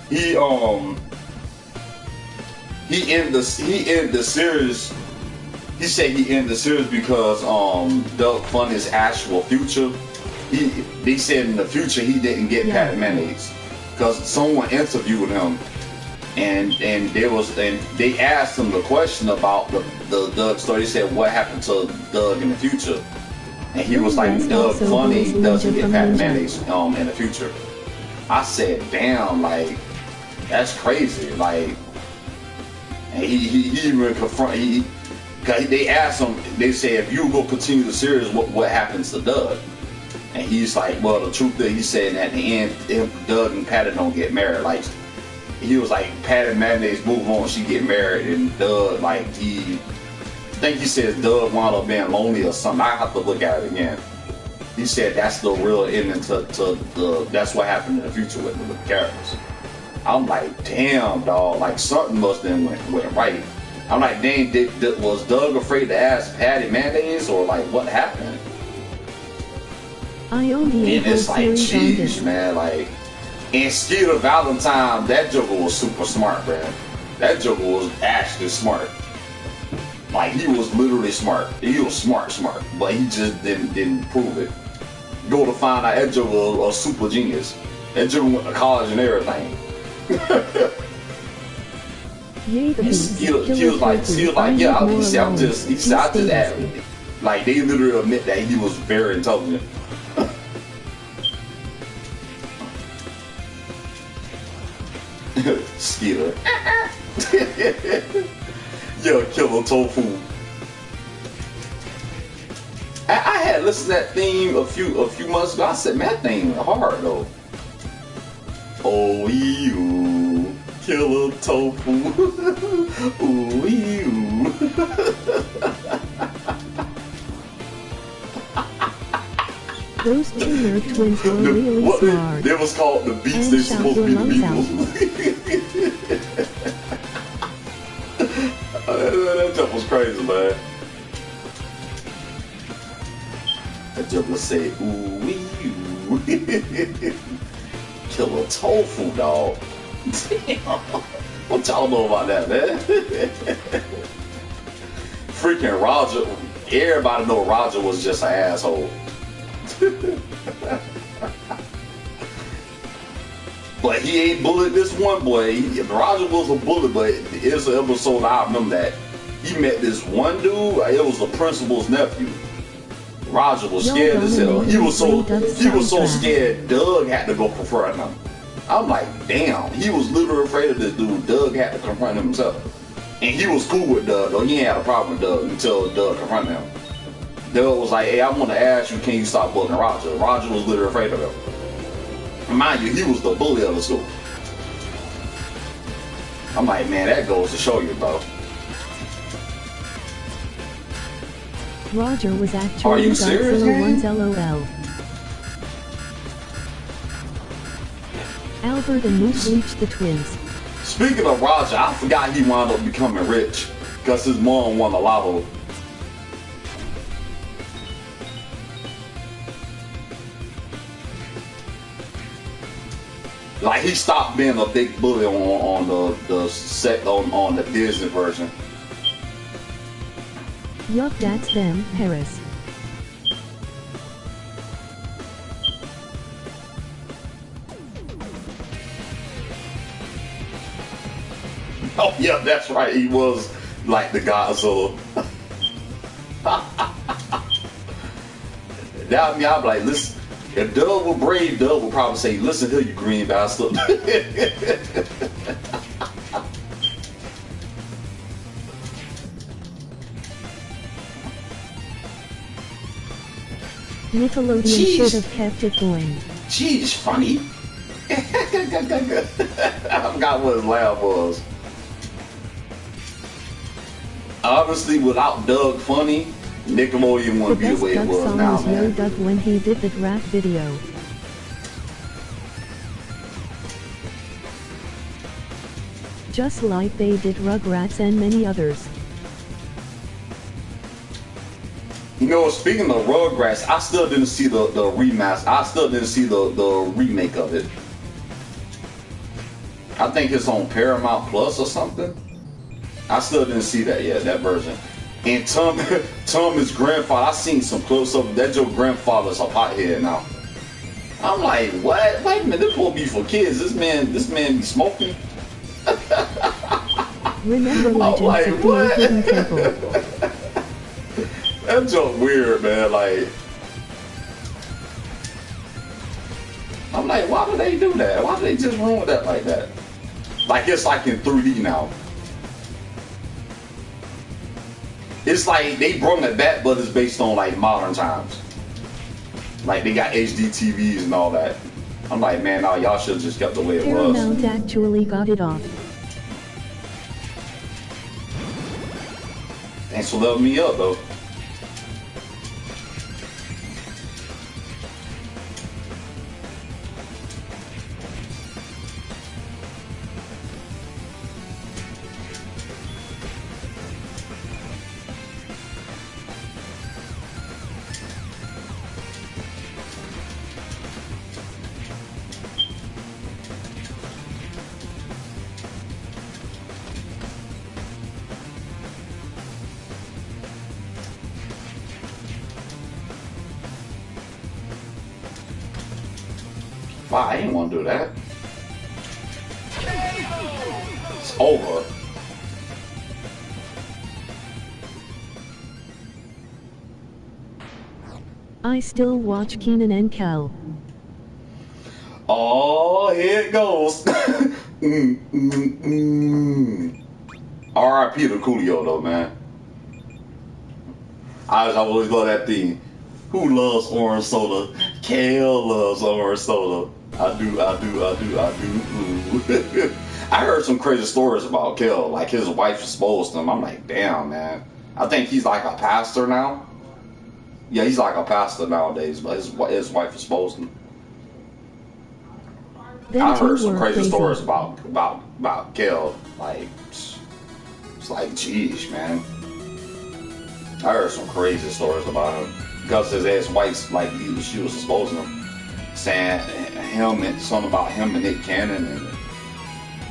He ended the series. He said he ended the series because Doug Funny's actual future. They said in the future he didn't get Patty Mayonnaise because someone interviewed him and they asked him the question about the Doug story. They said, what happened to Doug in the future? And he was like, Doug Funny doesn't get Patty Mayonnaise in the future. I said, damn, like, that's crazy. Like, and he even confronted, they asked him, they said, if you go continue the series, what happens to Doug? And he's like, well, the truth is, he said at the end, if Doug and Patty don't get married, like, he was like, Patty Mayonnaise move on, she get married, and Doug, like, I think he said Doug wound up being lonely or something. I have to look at it again. He said that's the real ending to that's what happened in the future with the characters. I'm like, damn, dog, like something must have went right. I'm like, dang, was Doug afraid to ask Patty Mayonnaise, or like what happened? I own the and it's like, jeez, man, like, and Skeeter Valentine, that Joker was super smart, man. That Joker was actually smart. Like, he was literally smart. He was smart, but he just didn't prove it. Go to find out that Joker was a super genius. That Joker went to college and everything. He was like, yeah, he said, I just added. Like, they literally admit that he was very intelligent. Skeeter. Yo, Killer Tofu. I had listened to that theme a few months ago. I said, man, that thing hard though. Oh, you Killer Tofu. Ooh, you. Those two nerd twins were really smart. They was called the Beats. They're supposed to be the Beatles. That jump was crazy, man. That jump was say, ooh, wee, Killer Tofu, dog. Damn. What y'all know about that, man? Freaking Roger. Everybody know Roger was just an asshole. But he ain't bullied this one boy. Roger was a bully, but it's an episode I remember that he met this one dude. It was the principal's nephew. Roger was scared as hell. He was so scared. Doug had to go confront him. I'm like, damn. He was literally afraid of this dude. Doug had to confront him himself, and he was cool with Doug. Though he ain't had a problem with Doug until Doug confronted him. Doug was like, hey, I want to ask you, can you stop bullying Roger? Roger was literally afraid of him. Mind you, he was the bully of the school. I'm like, man, that goes to show you, bro. Roger was actually Godzilla 1's LOL. Albert and Moose reached the twins. Speaking of Roger, I forgot he wound up becoming rich because his mom won the lotto. Like, he stopped being a big bully on the Disney version. Yup, that's them, Harris. Oh yeah, that's right. He was like the Godzilla. That I mean, I'm like, listen. If Doug were brave, Doug would probably say, "Listen here, you green bastard." Nickelodeon should have kept it going. She's funny. I forgot what his laugh was. Obviously, without Doug funny, Nickelodeon wouldn't be the way it was now, man. Yo Doug when he did that rap video. Just like they did Rugrats and many others. You know, speaking of Rugrats, I still didn't see the remaster. I still didn't see the remake of it. I think it's on Paramount Plus or something. I still didn't see that yet, that version. And Tom his grandfather, I seen some clips of that. Your grandfather's a pothead now. I'm like, what? Wait a minute, this won't be for kids. This man be smoking. Remember Legends like, of the Hidden Temple. That's just weird, man. Like, I'm like, why do they do that? Why do they just ruin that like that? Like, it's like in 3D now. It's like they brought it back, but it's based on like modern times. Like they got HD TVs and all that. I'm like, man, nah, y'all should have just kept the way it was. Paramount actually got it off. Thanks for letting me up, though. Wow, I didn't want to do that. It's over. I still watch Kenan and Kel. Oh, here it goes. R.I.P. to Coolio, though, man. I always love that theme. Who loves orange soda? Kel loves orange soda. I do. I heard some crazy stories about Kel. Like his wife exposed him. I'm like, damn, man. I think he's like a pastor now. Yeah, he's like a pastor nowadays, but his wife exposed him. I heard some crazy stories about Kel. Like, it's like, geez, man. I heard some crazy stories about him because his ex-wife, like, she was exposing him, saying him and something about him and Nick Cannon, and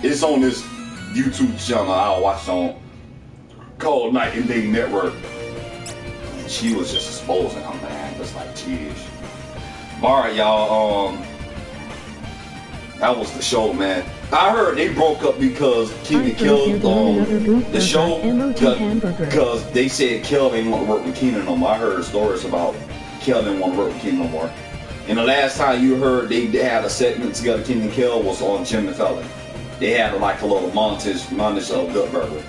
it's on this YouTube channel I watched on called Night and Day Network. And she was just exposing him, man. Just like, geez. All right, y'all. That was the show, man. I heard they broke up because Kenan killed the show because they said Kel didn't want to work with Kenan no more. I heard stories about Kel didn't want to work with Kenan no more. And the last time you heard they had a segment together, Kenan and Kel, was on Jimmy Fallon. They had like a little montage of Good Burger.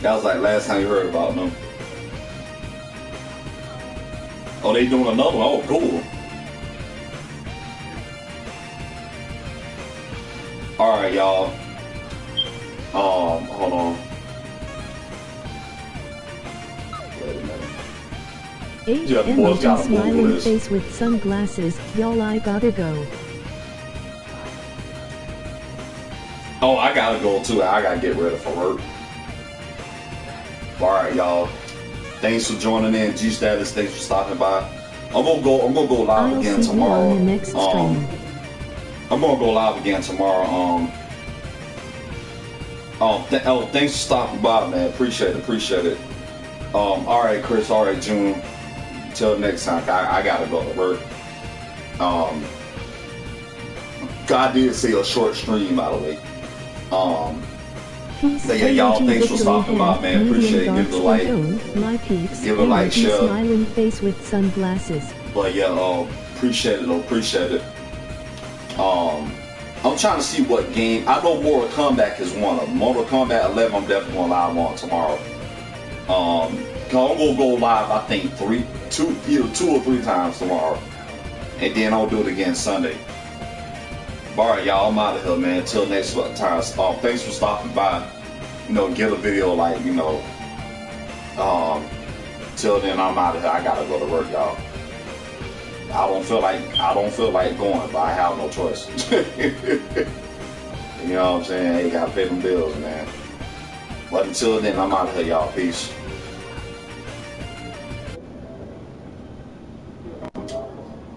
That was like last time you heard about them. Oh, they doing another one? Oh, cool. Alright, y'all. Hold on. Wait a minute. Emoji smiling face with sunglasses. Y'all, I gotta go. Oh, I gotta go too. I gotta get ready for work. Alright, y'all. Thanks for joining in. G Status, thanks for stopping by. I'm gonna go live again tomorrow. On the next stream. I'm gonna go live again tomorrow. Thanks for stopping by, man. Appreciate it. Alright, Chris, alright, June. Until next time, I gotta go to work. God did say a short stream, by the way. Peace, So yeah, y'all, thanks for victory stopping by, hand, man. Appreciate it. medium Give it a dark like. skin tone, my peeps, Give it a like, energy, share. smiling face with sunglasses. But yeah, appreciate it, though. Appreciate it. I'm trying to see what game. I know Mortal Kombat is one of them. Mortal Kombat 11, I'm definitely going live on tomorrow. I'm gonna go live, I think either two or three times tomorrow, and then I'll do it again Sunday. All right, y'all, I'm out of here, man. Until next time. Thanks for stopping by. You know, get a video like, you know. Till then, I'm out of here. I gotta go to work, y'all. I don't feel like going, but I have no choice. You know what I'm saying? You gotta pay them bills, man. But until then, I'm out of here, y'all. Peace.